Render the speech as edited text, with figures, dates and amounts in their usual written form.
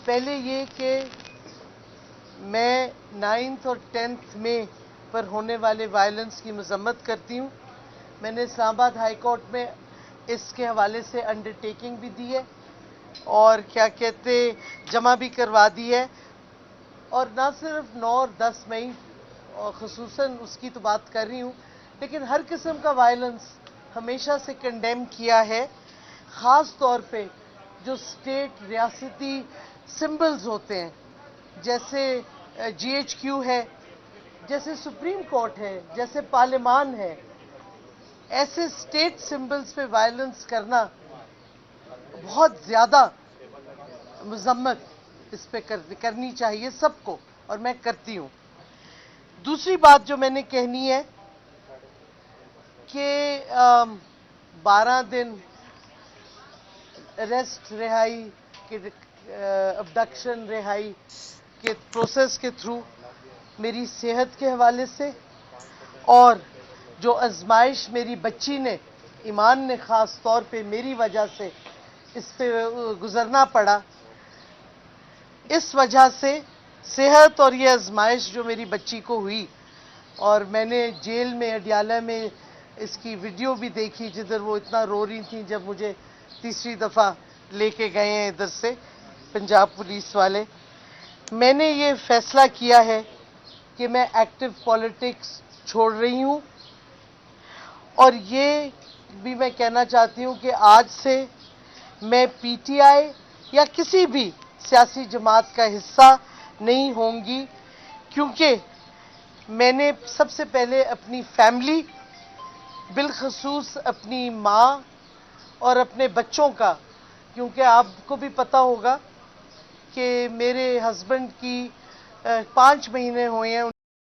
پہلے یہ کہ میں 9th اور 10th مئی پر ہونے والے وائلنس کی مذمت کرتی ہوں۔ میں نے اسلام آباد ہائی کورٹ میں اس کے حوالے سے انڈرٹیکنگ بھی دی ہے اور کیا کہتے جمع بھی کروا دی ہے، اور نہ صرف 9 اور 10 مئی اور خصوصاً اس کی تو بات کر رہی ہوں، لیکن ہر قسم کا وائلنس ہمیشہ سے کنڈیم کیا ہے، خاص طور پہ جو اسٹیٹ ریاستی سمبلز ہوتے ہیں، جیسے جی ایچ کیو ہے، جیسے سپریم کورٹ ہے، جیسے پارلیمان ہے، ایسے اسٹیٹ سمبلز پہ وائلنس کرنا بہت زیادہ مذمت اس پہ کرنی چاہیے سب کو، اور میں کرتی ہوں۔ دوسری بات جو میں نے کہنی ہے کہ 12 دن ریسٹ رہائی کے ابڈکشن رہائی کے پروسیس کے تھرو میری صحت کے حوالے سے، اور جو آزمائش میری بچی نے، ایمان نے خاص طور پہ میری وجہ سے اس پہ گزرنا پڑا، اس وجہ سے صحت اور یہ آزمائش جو میری بچی کو ہوئی، اور میں نے جیل میں اڈیالہ میں اس کی ویڈیو بھی دیکھی جدھر وہ اتنا رو رہی تھیں جب مجھے تیسری دفعہ لے کے گئے ہیں ادھر سے پنجاب پولیس والے۔ میں نے یہ فیصلہ کیا ہے کہ میں ایکٹیو پالیٹکس چھوڑ رہی ہوں، اور یہ بھی میں کہنا چاہتی ہوں کہ آج سے میں پی ٹی آئی یا کسی بھی سیاسی جماعت کا حصہ نہیں ہوں گی، کیونکہ میں نے سب سے پہلے اپنی فیملی، بالخصوص اپنی ماں اور اپنے بچوں کا، کیونکہ آپ کو بھی پتہ ہوگا کہ میرے ہسبینڈ کی 5 مہینے ہوئے ہیں